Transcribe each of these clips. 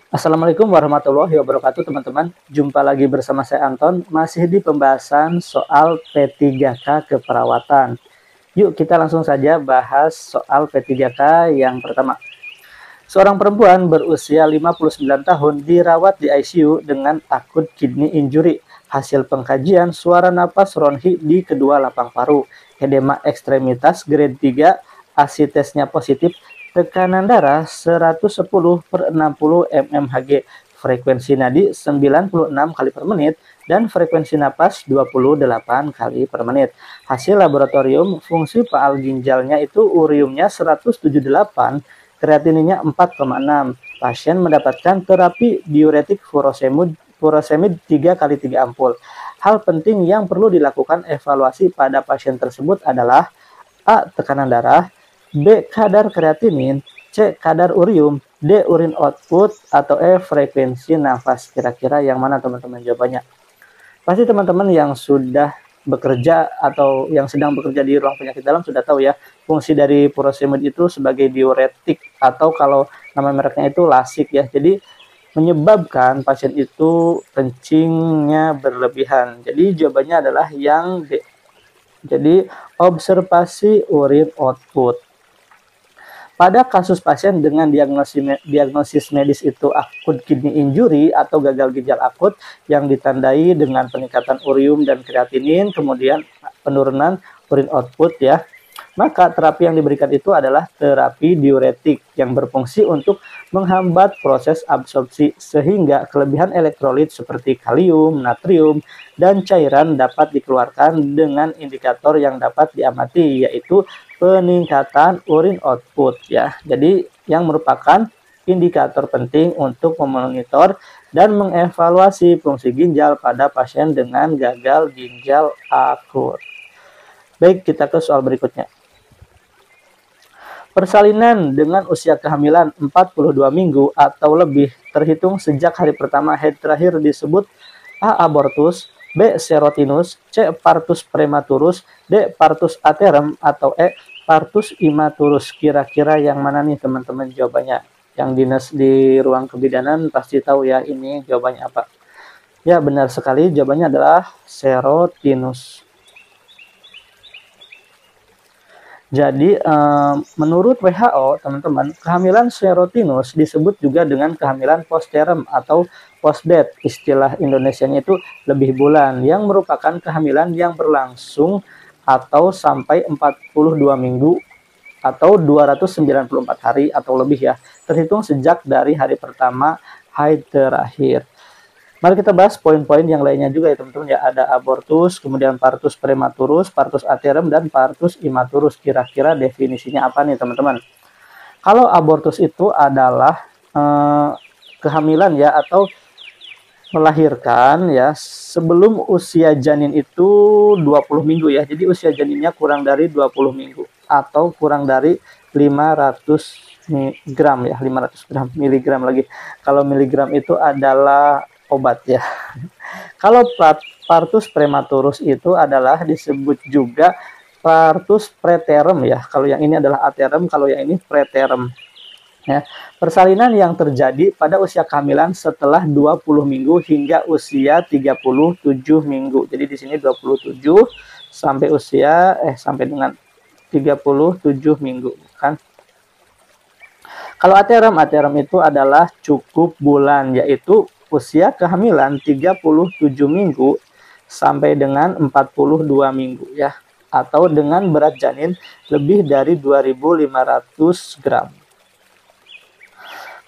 Assalamualaikum warahmatullahi wabarakatuh teman-teman. Jumpa lagi bersama saya Anton, masih di pembahasan soal P3K keperawatan. Yuk kita langsung saja bahas soal P3K yang pertama. Seorang perempuan berusia 59 tahun dirawat di ICU dengan akut kidney injury. Hasil pengkajian suara napas ronhi di kedua lapang paru, edema ekstremitas grade 3, ASI tesnya positif, tekanan darah 110/60 mmHg, frekuensi nadi 96 kali per menit, dan frekuensi napas 28 kali per menit. Hasil laboratorium, fungsi paal ginjalnya itu uriumnya 178, kreatininnya 4,6. Pasien mendapatkan terapi diuretik furosemid 3 kali 3 ampul. Hal penting yang perlu dilakukan evaluasi pada pasien tersebut adalah A. Tekanan darah, B. Kadar kreatinin, C. Kadar urium, D. Urin output, atau E. Frekuensi nafas. Kira-kira yang mana teman-teman jawabannya? Pasti teman-teman yang sudah bekerja atau yang sedang bekerja di ruang penyakit dalam sudah tahu ya, fungsi dari furosemid itu sebagai diuretik atau kalau nama mereknya itu lasik ya. Jadi menyebabkan pasien itu kencingnya berlebihan. Jadi jawabannya adalah yang D. Jadi observasi urin output. Pada kasus pasien dengan diagnosis medis itu akut kidney injury atau gagal ginjal akut yang ditandai dengan peningkatan urium dan kreatinin, kemudian penurunan urin output ya, maka terapi yang diberikan itu adalah terapi diuretik yang berfungsi untuk menghambat proses absorpsi sehingga kelebihan elektrolit seperti kalium, natrium, dan cairan dapat dikeluarkan dengan indikator yang dapat diamati, yaitu peningkatan urin output ya. Jadi yang merupakan indikator penting untuk memonitor dan mengevaluasi fungsi ginjal pada pasien dengan gagal ginjal akut. Baik, kita ke soal berikutnya. Persalinan dengan usia kehamilan 42 minggu atau lebih terhitung sejak hari pertama haid terakhir disebut A. Abortus, B. Serotinus, C. Partus prematurus, D. Partus aterem, atau E. Partus imaturus. Kira-kira yang mana nih teman-teman jawabannya? Yang dinas di ruang kebidanan pasti tahu ya ini jawabannya apa. Ya benar sekali, jawabannya adalah serotinus. Jadi menurut WHO teman-teman, kehamilan serotinus disebut juga dengan kehamilan postpartum atau postdeath. Istilah Indonesianya itu lebih bulan, yang merupakan kehamilan yang berlangsung atau sampai 42 minggu atau 294 hari atau lebih ya, terhitung sejak dari hari pertama haid terakhir. Mari kita bahas poin-poin yang lainnya juga ya teman-teman ya. Ada abortus, kemudian partus prematurus, partus aterem, dan partus imaturus. Kira-kira definisinya apa nih teman-teman? Kalau abortus itu adalah kehamilan ya atau melahirkan ya sebelum usia janin itu 20 minggu ya. Jadi usia janinnya kurang dari 20 minggu atau kurang dari 500 gram ya, 500 gram miligram lagi. Kalau miligram itu adalah obat ya. Kalau partus prematurus itu adalah disebut juga partus preterm ya. Kalau yang ini adalah aterem, kalau yang ini preterm. Ya, persalinan yang terjadi pada usia kehamilan setelah 20 minggu hingga usia 37 minggu. Jadi di sini 27 sampai usia sampai dengan 37 minggu kan. Kalau aterem itu adalah cukup bulan, yaitu usia kehamilan 37 minggu sampai dengan 42 minggu ya, atau dengan berat janin lebih dari 2.500 gram.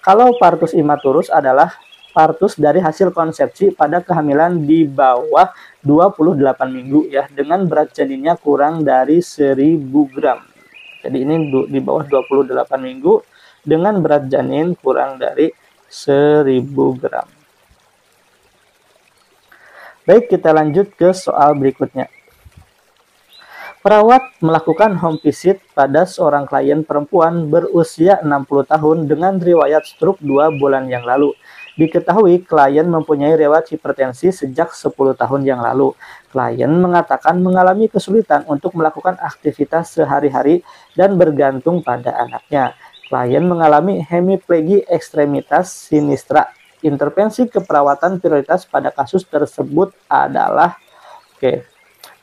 Kalau partus imaturus adalah partus dari hasil konsepsi pada kehamilan di bawah 28 minggu ya, dengan berat janinnya kurang dari 1.000 gram. Jadi ini di bawah 28 minggu dengan berat janin kurang dari 1.000 gram. Baik, kita lanjut ke soal berikutnya. Perawat melakukan home visit pada seorang klien perempuan berusia 60 tahun dengan riwayat stroke 2 bulan yang lalu. Diketahui klien mempunyai riwayat hipertensi sejak 10 tahun yang lalu. Klien mengatakan mengalami kesulitan untuk melakukan aktivitas sehari-hari dan bergantung pada anaknya. Klien mengalami hemiplegi ekstremitas sinistra. Intervensi keperawatan prioritas pada kasus tersebut adalah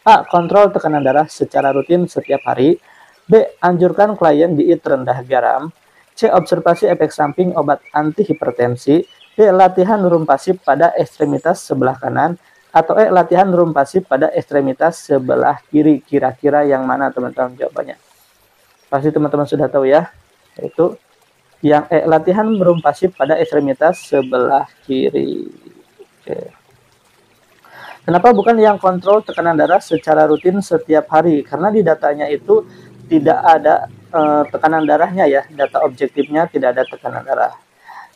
A. Kontrol tekanan darah secara rutin setiap hari. B. Anjurkan klien diet rendah garam. C. Observasi efek samping obat antihipertensi. D. Latihan rum pasif pada ekstremitas sebelah kanan. Atau E. Latihan rum pasif pada ekstremitas sebelah kiri. Kira-kira yang mana teman-teman jawabannya? Pasti teman-teman sudah tahu ya. Yaitu yang E. Latihan rum pasif pada ekstremitas sebelah kiri. Kenapa bukan yang kontrol tekanan darah secara rutin setiap hari? Karena di datanya itu tidak ada tekanan darahnya ya, data objektifnya tidak ada tekanan darah.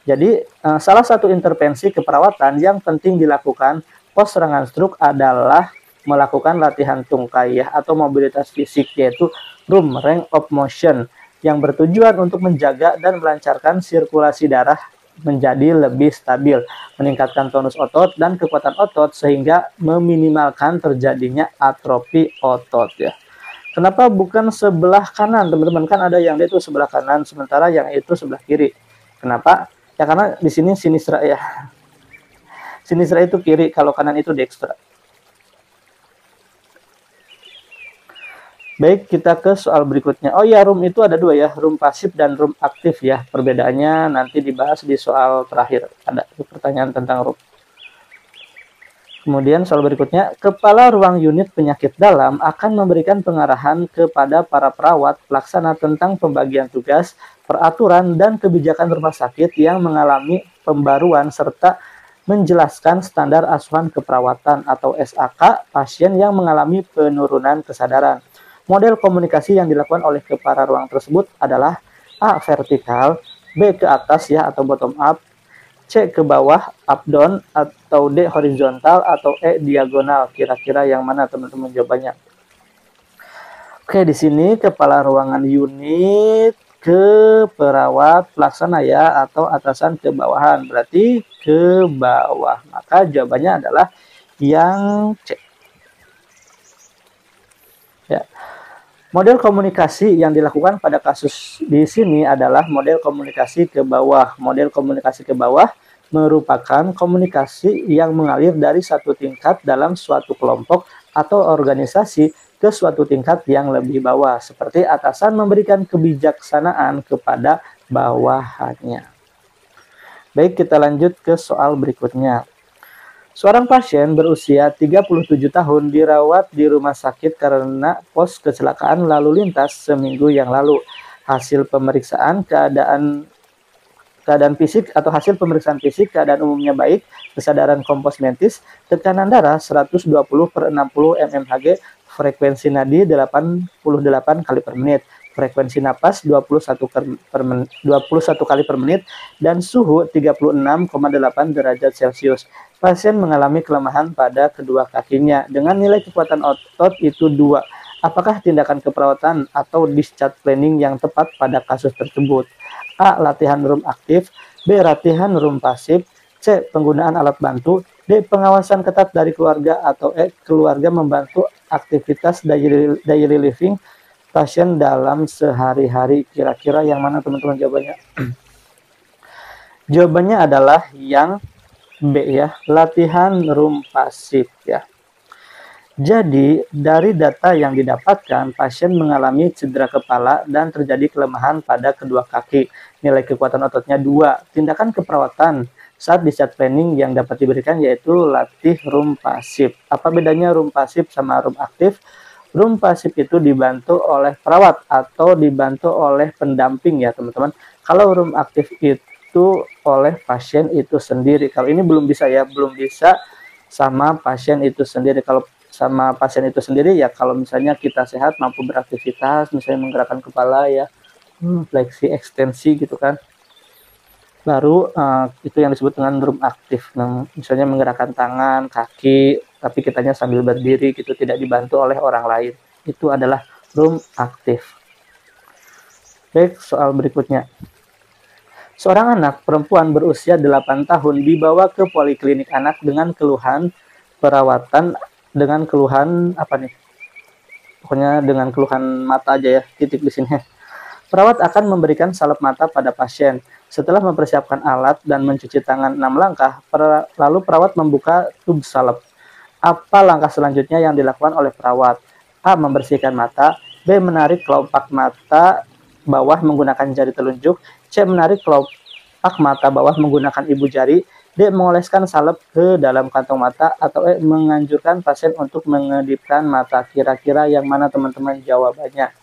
Jadi salah satu intervensi keperawatan yang penting dilakukan pos serangan stroke adalah melakukan latihan tungkai atau mobilitas fisik, yaitu room range of motion, yang bertujuan untuk menjaga dan melancarkan sirkulasi darah menjadi lebih stabil, meningkatkan tonus otot dan kekuatan otot sehingga meminimalkan terjadinya atrofi otot ya. Kenapa bukan sebelah kanan teman-teman? Kan ada yang dia itu sebelah kanan sementara yang itu sebelah kiri. Kenapa? Ya karena di sini sinistra ya. Sinistra itu kiri, kalau kanan itu dextra. Baik, kita ke soal berikutnya. Oh ya, room itu ada dua ya, room pasif dan room aktif ya. Perbedaannya nanti dibahas di soal terakhir. Ada pertanyaan tentang room. Kemudian soal berikutnya, kepala ruang unit penyakit dalam akan memberikan pengarahan kepada para perawat pelaksana tentang pembagian tugas, peraturan, dan kebijakan rumah sakit yang mengalami pembaruan serta menjelaskan standar asuhan keperawatan atau SAK pasien yang mengalami penurunan kesadaran. Model komunikasi yang dilakukan oleh kepala ruang tersebut adalah A. Vertikal, B. Ke atas ya atau bottom up, C. Ke bawah up down, atau D. Horizontal, atau E. Diagonal. Kira-kira yang mana teman-teman jawabannya? Oke, di sini kepala ruangan unit ke perawat pelaksana ya atau atasan ke bawahan. Berarti ke bawah. Maka jawabannya adalah yang C. Ya. Model komunikasi yang dilakukan pada kasus di sini adalah model komunikasi ke bawah. Model komunikasi ke bawah merupakan komunikasi yang mengalir dari satu tingkat dalam suatu kelompok atau organisasi ke suatu tingkat yang lebih bawah, seperti atasan memberikan kebijaksanaan kepada bawahannya. Baik, kita lanjut ke soal berikutnya. Seorang pasien berusia 37 tahun dirawat di rumah sakit karena pos kecelakaan lalu lintas seminggu yang lalu. Hasil pemeriksaan keadaan fisik atau hasil pemeriksaan fisik keadaan umumnya baik, kesadaran komposmentis, tekanan darah 120/60 mmHg, frekuensi nadi 88 kali per menit, frekuensi napas 21 kali per menit, dan suhu 36,8 derajat Celcius. Pasien mengalami kelemahan pada kedua kakinya dengan nilai kekuatan otot itu 2. Apakah tindakan keperawatan atau discharge planning yang tepat pada kasus tersebut? A. Latihan rum aktif, B. Latihan rum pasif, C. Penggunaan alat bantu, D. Pengawasan ketat dari keluarga, atau E. Keluarga membantu aktivitas daily living pasien dalam sehari-hari. Kira-kira yang mana teman-teman jawabannya? Jawabannya adalah yang B ya, latihan rum pasif ya. Jadi, dari data yang didapatkan, pasien mengalami cedera kepala dan terjadi kelemahan pada kedua kaki. Nilai kekuatan ototnya 2. Tindakan keperawatan saat discharge planning yang dapat diberikan yaitu latih rum pasif. Apa bedanya rum pasif sama rum aktif? Rum pasif itu dibantu oleh perawat atau dibantu oleh pendamping ya teman-teman. Kalau rum aktif itu oleh pasien itu sendiri. Kalau ini belum bisa ya, belum bisa sama pasien itu sendiri. Kalau sama pasien itu sendiri ya kalau misalnya kita sehat mampu beraktivitas, misalnya menggerakkan kepala ya, fleksi ekstensi gitu kan, baru itu yang disebut dengan rum aktif. Nah, misalnya menggerakkan tangan, kaki, tapi kitanya sambil berdiri gitu, tidak dibantu oleh orang lain, itu adalah rum aktif. Baik, soal berikutnya. Seorang anak perempuan berusia 8 tahun dibawa ke poliklinik anak dengan keluhan perawatan, dengan keluhan apa nih? Pokoknya dengan keluhan mata aja ya, titik di sini. Perawat akan memberikan salep mata pada pasien. Setelah mempersiapkan alat dan mencuci tangan 6 langkah, lalu perawat membuka tub salep. Apa langkah selanjutnya yang dilakukan oleh perawat? A. Membersihkan mata. B. Menarik kelopak mata bawah menggunakan jari telunjuk. C. Menarik kelopak mata bawah menggunakan ibu jari. D. Mengoleskan salep ke dalam kantong mata. Atau E. Menganjurkan pasien untuk mengedipkan mata. Kira-kira yang mana teman-teman jawabannya?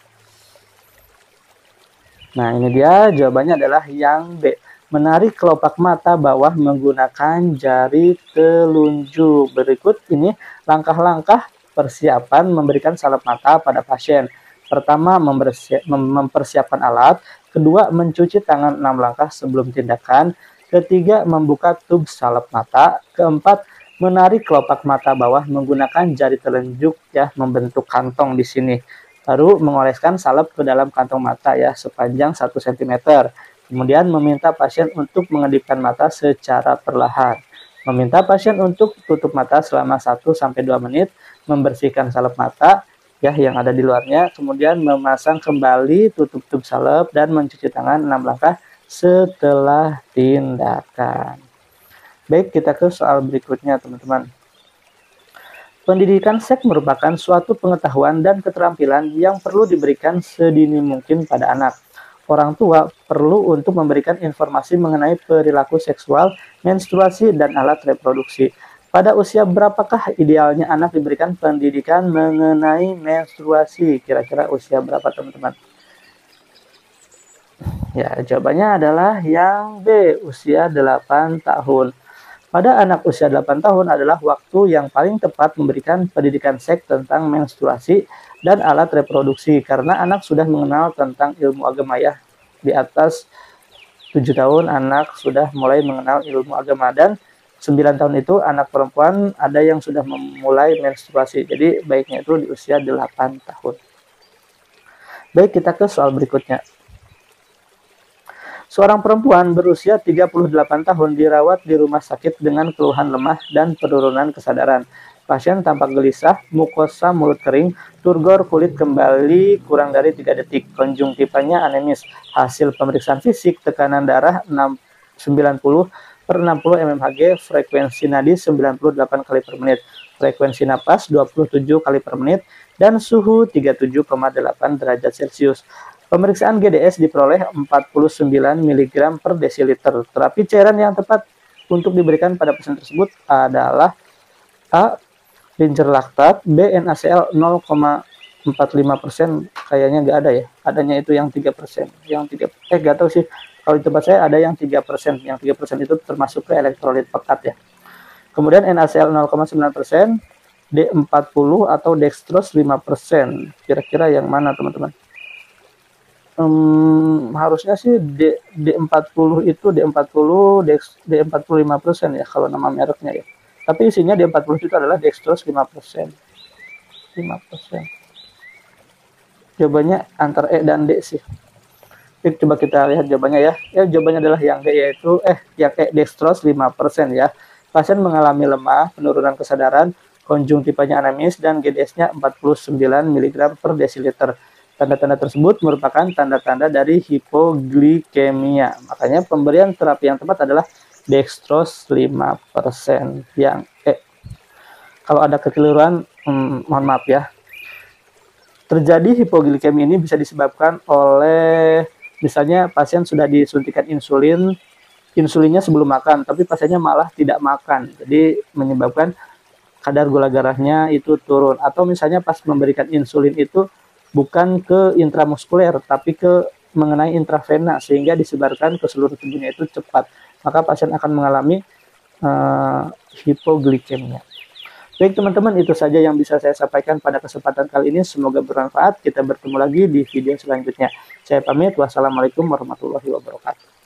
Nah, ini dia jawabannya adalah yang B. Menarik kelopak mata bawah menggunakan jari telunjuk. Berikut ini langkah-langkah persiapan memberikan salep mata pada pasien. Pertama, mempersiapkan alat. Kedua, mencuci tangan 6 langkah sebelum tindakan. Ketiga, membuka tub salep mata. Keempat, menarik kelopak mata bawah menggunakan jari telunjuk ya, membentuk kantong di sini. Baru mengoleskan salep ke dalam kantong mata ya, sepanjang 1 cm. Kemudian meminta pasien untuk mengedipkan mata secara perlahan. Meminta pasien untuk tutup mata selama 1-2 menit, membersihkan salep mata ya yang ada di luarnya, kemudian memasang kembali tutup tub salep dan mencuci tangan 6 langkah setelah tindakan. Baik, kita ke soal berikutnya teman-teman. Pendidikan seks merupakan suatu pengetahuan dan keterampilan yang perlu diberikan sedini mungkin pada anak. Orang tua perlu untuk memberikan informasi mengenai perilaku seksual, menstruasi, dan alat reproduksi. Pada usia berapakah idealnya anak diberikan pendidikan mengenai menstruasi? Kira-kira usia berapa teman-teman? Ya, jawabannya adalah yang B, usia 8 tahun. Pada anak usia 8 tahun adalah waktu yang paling tepat memberikan pendidikan seks tentang menstruasi dan alat reproduksi, karena anak sudah mengenal tentang ilmu agama ya. Di atas 7 tahun anak sudah mulai mengenal ilmu agama, dan 9 tahun itu anak perempuan ada yang sudah memulai menstruasi. Jadi baiknya itu di usia 8 tahun. Baik, kita ke soal berikutnya. Seorang perempuan berusia 38 tahun dirawat di rumah sakit dengan keluhan lemah dan penurunan kesadaran. Pasien tampak gelisah, mukosa mulut kering, turgor kulit kembali kurang dari 3 detik, konjungtivanya anemis. Hasil pemeriksaan fisik, tekanan darah 90/60 mmHg, frekuensi nadi 98 kali per menit, frekuensi napas 27 kali per menit, dan suhu 37,8 derajat Celcius. Pemeriksaan GDS diperoleh 49 mg per desiliter. Terapi cairan yang tepat untuk diberikan pada pasien tersebut adalah A. Lincerlaktat, B. NaCl 0,45%, kayaknya nggak ada ya, adanya itu yang 3%, nggak tahu sih, kalau di tempat saya ada yang 3%, yang 3% itu termasuk ke elektrolit pekat ya. Kemudian NaCl 0,9%, D40 atau dextrose 5%, kira-kira yang mana teman-teman? Harusnya sih D40 itu D40 5% ya kalau nama mereknya ya. Tapi isinya D40 itu adalah dextrose 5%. Jawabannya antara E dan D sih. Oke, coba kita lihat jawabannya ya. Ya, jawabannya adalah yang D, yaitu yang E, dextrose 5% ya. Pasien mengalami lemah, penurunan kesadaran, konjungtivanya anemis, dan GDS-nya 49 mg per desiliter. Tanda-tanda tersebut merupakan tanda-tanda dari hipoglikemia. Makanya pemberian terapi yang tepat adalah dextrose 5% yang E. Kalau ada kekeliruan, mohon maaf ya. Terjadi hipoglikemia ini bisa disebabkan oleh misalnya pasien sudah disuntikan insulinnya sebelum makan, tapi pasiennya malah tidak makan. Jadi menyebabkan kadar gula darahnya itu turun. Atau misalnya pas memberikan insulin itu bukan ke intramuskuler, tapi ke mengenai intravena, sehingga disebarkan ke seluruh tubuhnya itu cepat. Maka pasien akan mengalami hipoglikemia. Baik teman-teman, itu saja yang bisa saya sampaikan pada kesempatan kali ini. Semoga bermanfaat. Kita bertemu lagi di video selanjutnya. Saya pamit. Wassalamualaikum warahmatullahi wabarakatuh.